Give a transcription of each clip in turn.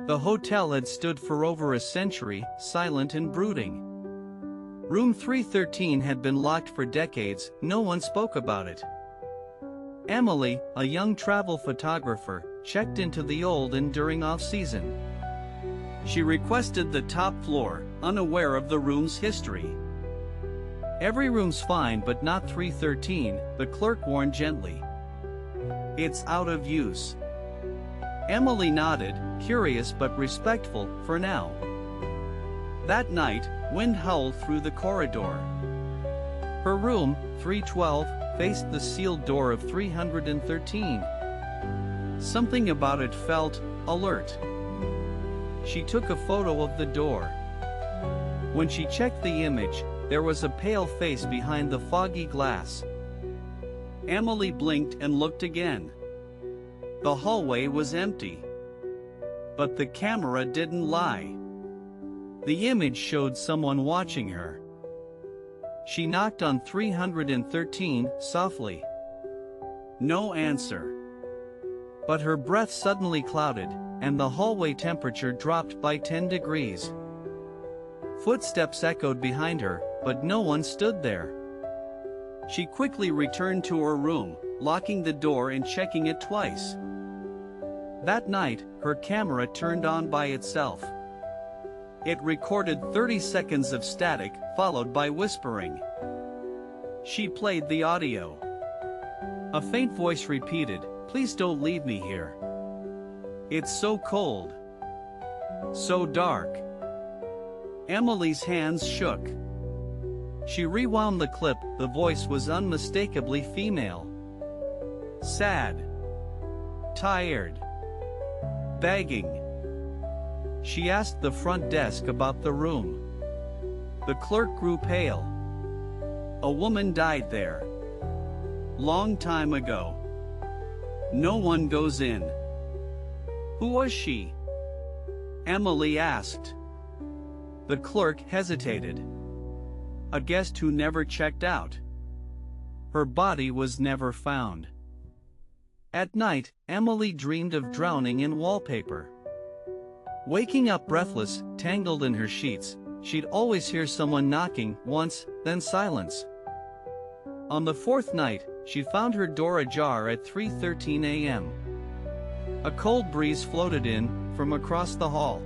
The hotel had stood for over a century, silent and brooding. Room 313 had been locked for decades, no one spoke about it. Emily, a young travel photographer, checked into the old inn during off-season. She requested the top floor, unaware of the room's history. "Every room's fine but not 313, the clerk warned gently. "It's out of use." Emily nodded, curious but respectful, for now. That night, wind howled through the corridor. Her room, 312, faced the sealed door of 313. Something about it felt alert. She took a photo of the door. When she checked the image, there was a pale face behind the foggy glass. Emily blinked and looked again. The hallway was empty. But the camera didn't lie. The image showed someone watching her. She knocked on 313 softly. No answer. But her breath suddenly clouded, and the hallway temperature dropped by 10 degrees. Footsteps echoed behind her, but no one stood there. She quickly returned to her room, locking the door and checking it twice. That night, her camera turned on by itself. It recorded 30 seconds of static, followed by whispering. She played the audio. A faint voice repeated, "Please don't leave me here. It's so cold. So dark." Emily's hands shook. She rewound the clip, the voice was unmistakably female. Sad. Tired. Begging. She asked the front desk about the room. The clerk grew pale. "A woman died there. Long time ago. No one goes in." "Who was she?" Emily asked. The clerk hesitated. "A guest who never checked out. Her body was never found." At night, Emily dreamed of drowning in wallpaper. Waking up breathless, tangled in her sheets, she'd always hear someone knocking, once, then silence. On the fourth night, she found her door ajar at 3:13 a.m. A cold breeze floated in from across the hall.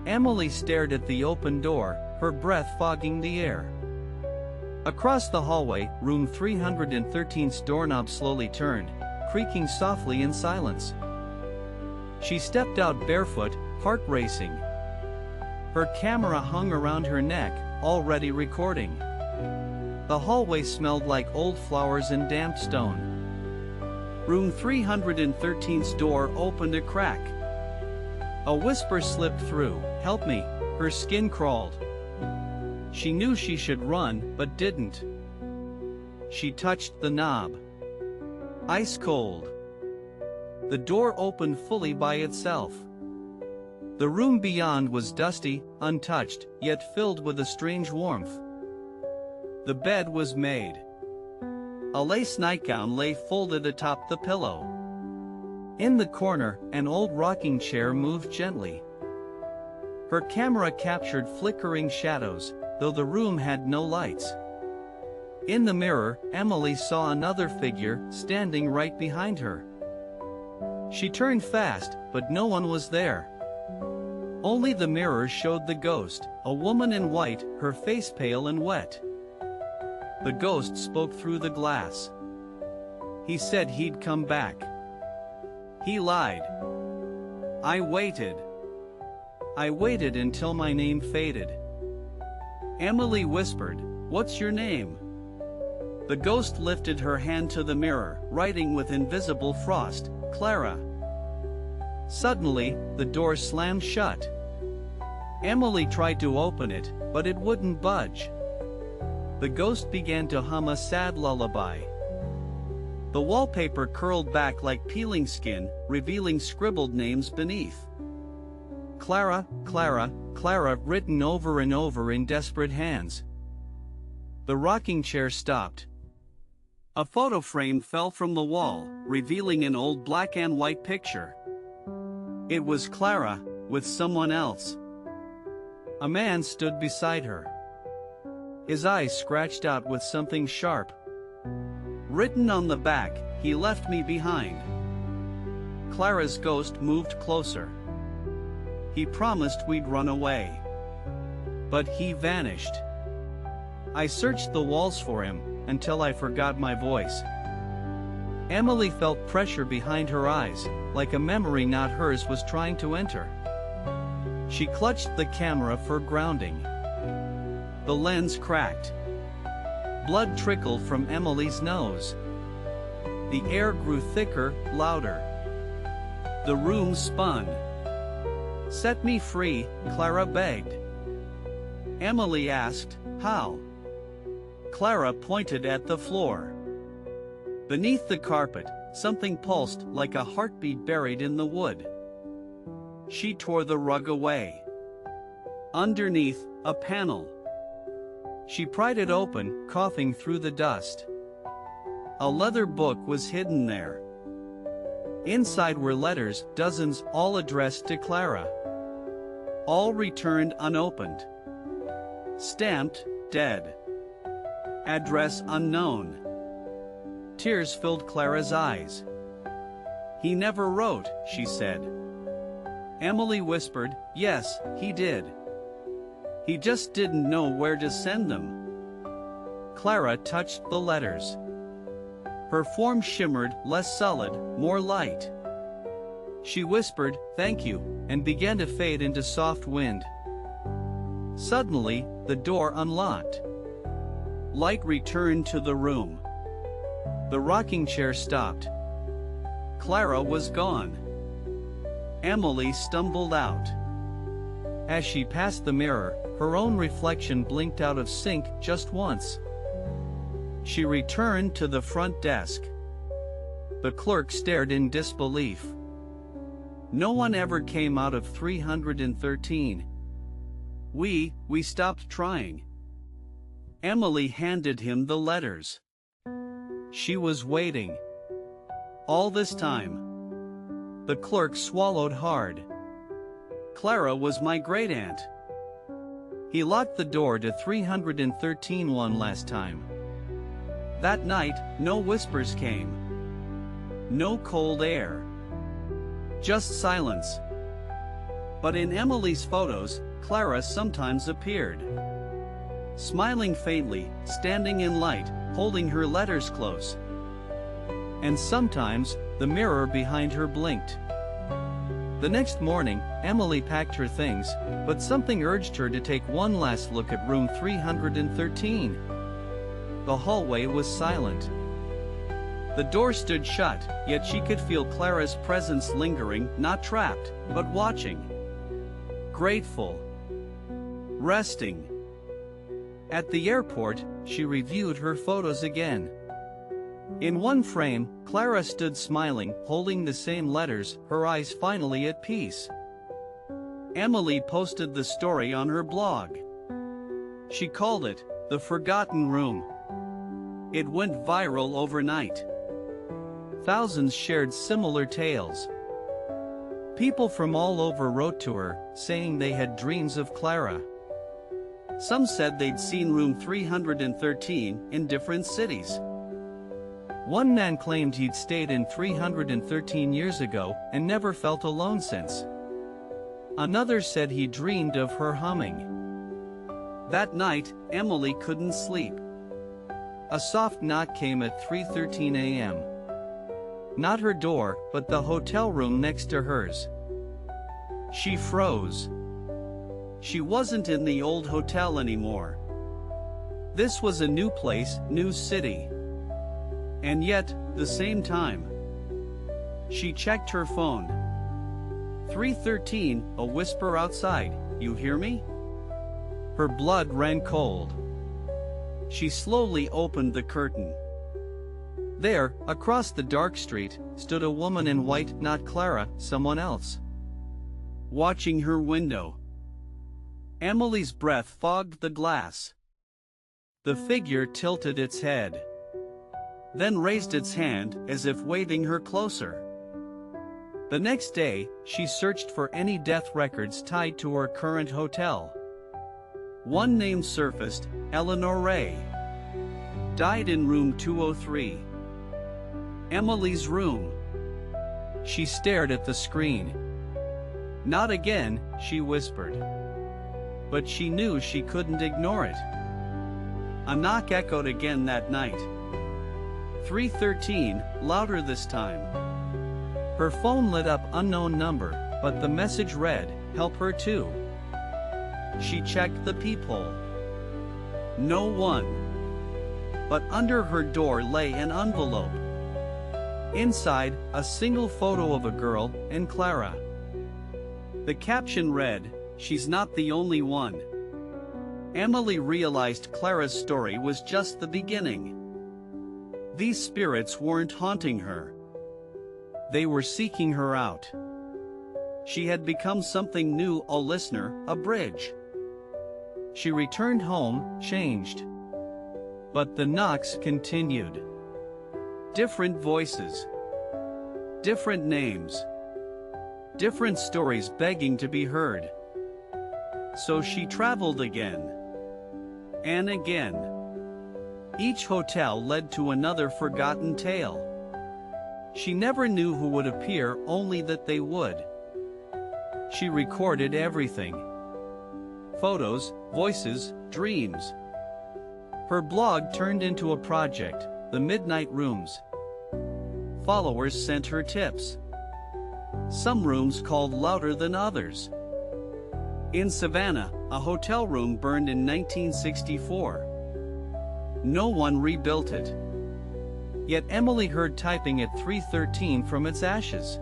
Emily stared at the open door, her breath fogging the air. Across the hallway, room 313's doorknob slowly turned, creaking softly in silence. She stepped out barefoot, heart racing. Her camera hung around her neck, already recording. The hallway smelled like old flowers and damp stone. Room 313's door opened a crack. A whisper slipped through, "Help me." Her skin crawled. She knew she should run, but didn't. She touched the knob. Ice cold. The door opened fully by itself. The room beyond was dusty, untouched, yet filled with a strange warmth. The bed was made. A lace nightgown lay folded atop the pillow. In the corner, an old rocking chair moved gently. Her camera captured flickering shadows, though the room had no lights. In the mirror, Emily saw another figure, standing right behind her. She turned fast, but no one was there. Only the mirror showed the ghost, a woman in white, her face pale and wet. The ghost spoke through the glass. He said he'd come back. He lied. I waited. I waited until my name faded. Emily whispered, "What's your name?" The ghost lifted her hand to the mirror, writing with invisible frost, "Clara." Suddenly, the door slammed shut. Emily tried to open it, but it wouldn't budge. The ghost began to hum a sad lullaby. The wallpaper curled back like peeling skin, revealing scribbled names beneath. Clara, Clara, Clara, written over and over in desperate hands. The rocking chair stopped. A photo frame fell from the wall, revealing an old black and white picture. It was Clara, with someone else. A man stood beside her. His eyes scratched out with something sharp. Written on the back, "He left me behind." Clara's ghost moved closer. He promised we'd run away. But he vanished. I searched the walls for him, until I forgot my voice. Emily felt pressure behind her eyes, like a memory not hers was trying to enter. She clutched the camera for grounding. The lens cracked. Blood trickled from Emily's nose. The air grew thicker, louder. The room spun. "Set me free," Clara begged. Emily asked, "How?" Clara pointed at the floor. Beneath the carpet, something pulsed like a heartbeat buried in the wood. She tore the rug away. Underneath, a panel. She pried it open, coughing through the dust. A leather book was hidden there. Inside were letters, dozens, all addressed to Clara. All returned unopened. Stamped, "Dead." Address unknown. Tears filled Clara's eyes. "He never wrote," she said. Emily whispered, "Yes, he did. He just didn't know where to send them." Clara touched the letters. Her form shimmered, less solid, more light. She whispered, "Thank you," and began to fade into soft wind. Suddenly, the door unlocked. Light returned to the room. The rocking chair stopped. Clara was gone. Emily stumbled out. As she passed the mirror, her own reflection blinked out of sync just once. She returned to the front desk. The clerk stared in disbelief. No one ever came out of 313. We stopped trying. Emily handed him the letters. She was waiting. All this time. The clerk swallowed hard. Clara was my great-aunt. He locked the door to 313 one last time. That night, no whispers came. No cold air. Just silence. But in Emily's photos, Clara sometimes appeared. Smiling faintly, standing in light, holding her letters close. And sometimes, the mirror behind her blinked. The next morning, Emily packed her things, but something urged her to take one last look at room 313. The hallway was silent. The door stood shut, yet she could feel Clara's presence lingering, not trapped, but watching. Grateful. Resting. At the airport, she reviewed her photos again. In one frame, Clara stood smiling, holding the same letters, her eyes finally at peace. Emily posted the story on her blog. She called it, "The Forgotten Room." It went viral overnight. Thousands shared similar tales. People from all over wrote to her, saying they had dreams of Clara. Some said they'd seen room 313 in different cities. One man claimed he'd stayed in 313 years ago and never felt alone since. Another said he dreamed of her humming. That night, Emily couldn't sleep. A soft knock came at 3:13 a.m. Not her door, but the hotel room next to hers. She froze. She wasn't in the old hotel anymore. This was a new place, new city. And yet, the same time. She checked her phone. 3:13, a whisper outside, "You hear me?" Her blood ran cold. She slowly opened the curtain. There, across the dark street, stood a woman in white, not Clara, someone else. Watching her window. Emily's breath fogged the glass. The figure tilted its head. Then raised its hand, as if waving her closer. The next day, she searched for any death records tied to her current hotel. One name surfaced: Eleanor Ray. Died in room 203. Emily's room. She stared at the screen. Not again, she whispered. But she knew she couldn't ignore it. A knock echoed again that night. 313, louder this time. Her phone lit up unknown number, but the message read, "Help her too." She checked the peephole. No one. But under her door lay an envelope. Inside, a single photo of a girl and Clara. The caption read, "She's not the only one." Emily realized Clara's story was just the beginning. These spirits weren't haunting her. They were seeking her out. She had become something new, a listener, a bridge. She returned home, changed. But the knocks continued. Different voices. Different names. Different stories begging to be heard. So she traveled again. And again. Each hotel led to another forgotten tale. She never knew who would appear, only that they would. She recorded everything. Photos, voices, dreams. Her blog turned into a project, The Midnight Rooms. Followers sent her tips. Some rooms called louder than others. In Savannah, a hotel room burned in 1964. No one rebuilt it. Yet Emily heard typing at 313 from its ashes.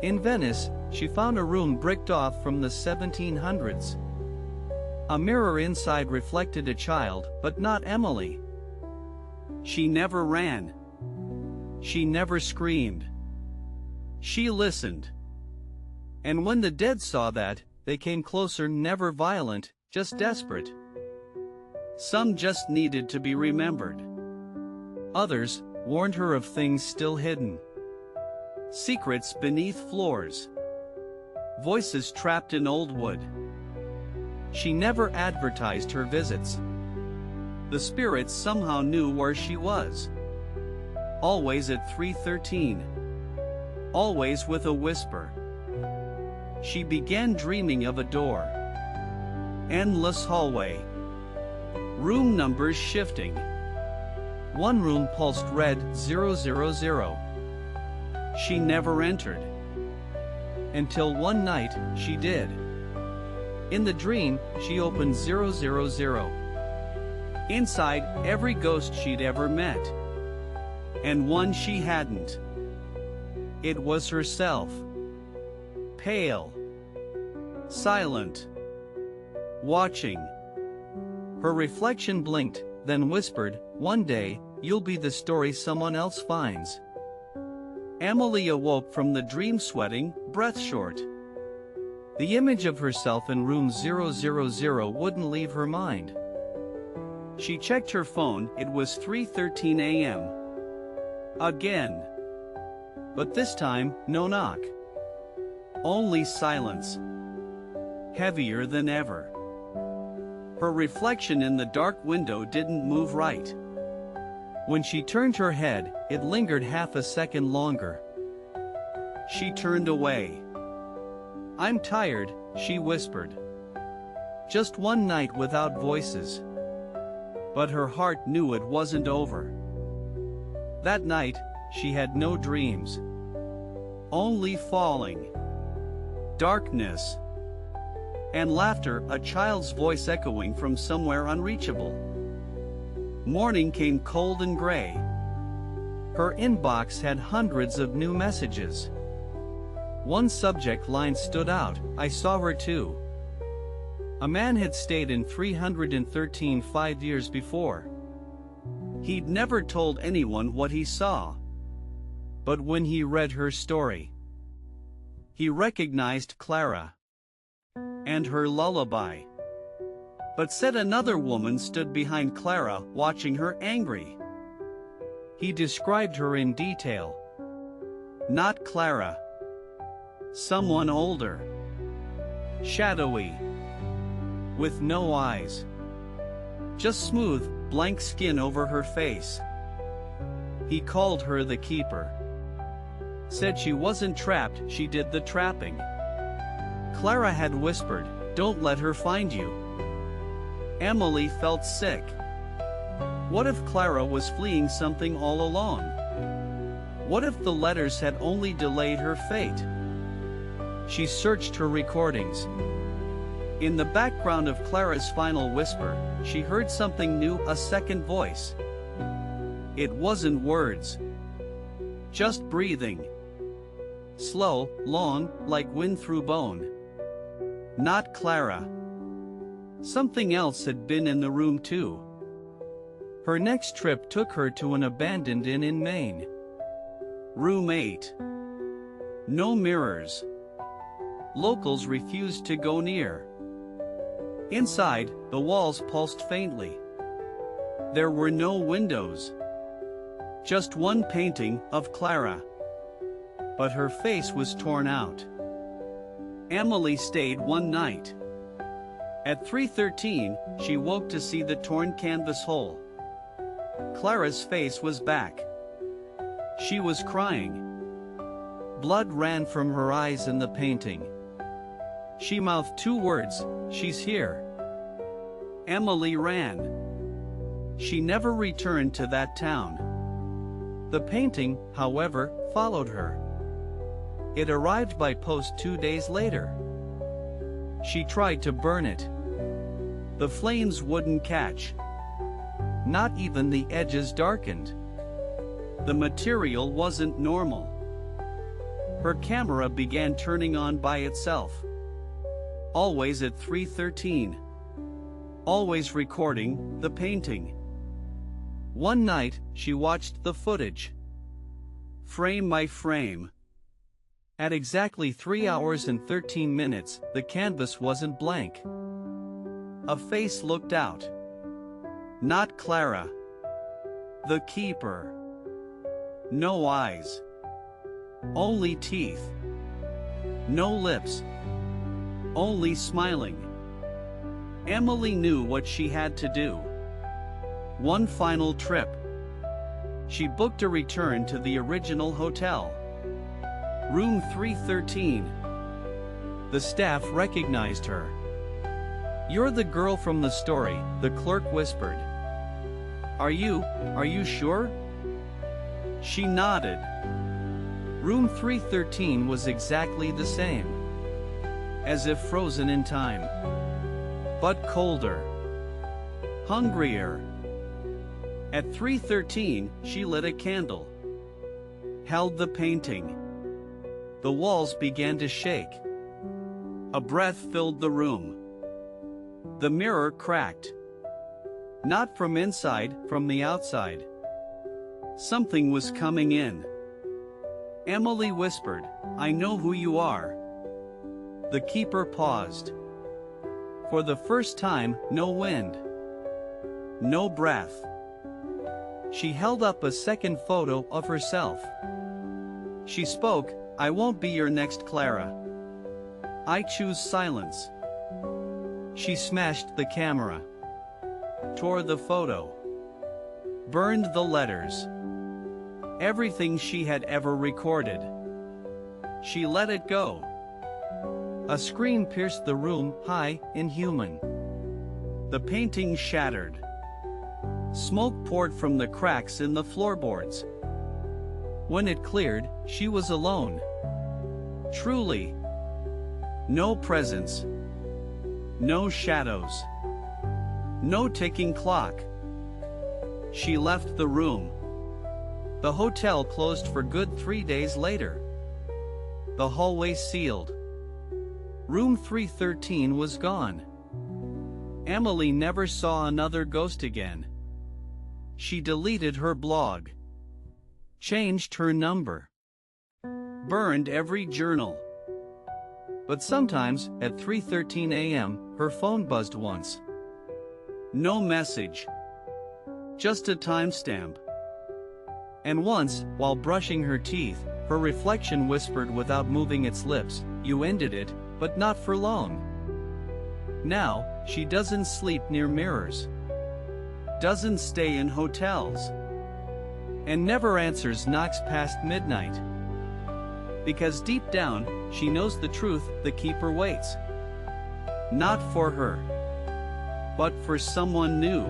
In Venice, she found a room bricked off from the 1700s. A mirror inside reflected a child, but not Emily. She never ran. She never screamed. She listened. And when the dead saw that, they came closer, never violent, just desperate. Some just needed to be remembered. Others warned her of things still hidden. Secrets beneath floors. Voices trapped in old wood. She never advertised her visits. The spirits somehow knew where she was. Always at 313. Always with a whisper. She began dreaming of a door. Endless hallway. Room numbers shifting. One room pulsed red 000. She never entered. Until one night, she did. In the dream, she opened 000. Inside, every ghost she'd ever met. And one she hadn't. It was herself. Pale. Silent. Watching. Her reflection blinked, then whispered, "One day, you'll be the story someone else finds." Emily awoke from the dream sweating, breath short. The image of herself in room 000 wouldn't leave her mind. She checked her phone, it was 3:13 a.m. Again. But this time, no knock. Only silence. Heavier than ever. Her reflection in the dark window didn't move right. When she turned her head, it lingered half a second longer. She turned away. "I'm tired," she whispered. Just one night without voices. But her heart knew it wasn't over. That night, she had no dreams. Only falling. Darkness. And laughter, a child's voice echoing from somewhere unreachable. Morning came cold and gray. Her inbox had hundreds of new messages. One subject line stood out, "I saw her too." A man had stayed in 313 5 years before. He'd never told anyone what he saw. But when he read her story, he recognized Clara. And her lullaby. But said another woman stood behind Clara, watching her angry. He described her in detail. Not Clara. Someone older. Shadowy. With no eyes. Just smooth, blank skin over her face. He called her the keeper. Said she wasn't trapped, she did the trapping. Clara had whispered, "Don't let her find you." Emily felt sick. What if Clara was fleeing something all along? What if the letters had only delayed her fate? She searched her recordings. In the background of Clara's final whisper, she heard something new, a second voice. It wasn't words. Just breathing. Slow, long, like wind through bone. Not Clara. Something else had been in the room too. Her next trip took her to an abandoned inn in Maine. Room 8. No mirrors. Locals refused to go near. Inside, the walls pulsed faintly. There were no windows. Just one painting of Clara. But her face was torn out. Emily stayed one night. At 3:13, she woke to see the torn canvas hole. Clara's face was back. She was crying. Blood ran from her eyes in the painting. She mouthed two words, "She's here." Emily ran. She never returned to that town. The painting, however, followed her. It arrived by post 2 days later. She tried to burn it. The flames wouldn't catch. Not even the edges darkened. The material wasn't normal. Her camera began turning on by itself. Always at 3:13. Always recording the painting. One night, she watched the footage. Frame by frame. At exactly 3 hours and 13 minutes, the canvas wasn't blank. A face looked out. Not Clara. The keeper. No eyes. Only teeth. No lips. Only smiling. Emily knew what she had to do. One final trip. She booked a return to the original hotel. Room 313. The staff recognized her. "You're the girl from the story," the clerk whispered. Are you sure?" She nodded. Room 313 was exactly the same. As if frozen in time. But colder. Hungrier. At 3:13, she lit a candle. Held the painting. The walls began to shake. A breath filled the room. The mirror cracked. Not from inside, from the outside. Something was coming in. Emily whispered, "I know who you are." The keeper paused. For the first time, no wind. No breath. She held up a second photo of herself. She spoke, "I won't be your next Clara. I choose silence." She smashed the camera. Tore the photo. Burned the letters. Everything she had ever recorded. She let it go. A scream pierced the room, high, inhuman. The painting shattered. Smoke poured from the cracks in the floorboards. When it cleared, she was alone. Truly. No presence. No shadows. No ticking clock. She left the room. The hotel closed for good 3 days later. The hallway sealed. Room 313 was gone. Emily never saw another ghost again. She deleted her blog. Changed her number. Burned every journal. But sometimes, at 3:13 a.m., her phone buzzed once. No message. Just a timestamp. And once, while brushing her teeth, Her reflection whispered without moving its lips, "You ended it, but not for long." Now, she doesn't sleep near mirrors, doesn't stay in hotels, and never answers knocks past midnight. Because deep down, she knows the truth: the keeper waits. Not for her, but for someone new.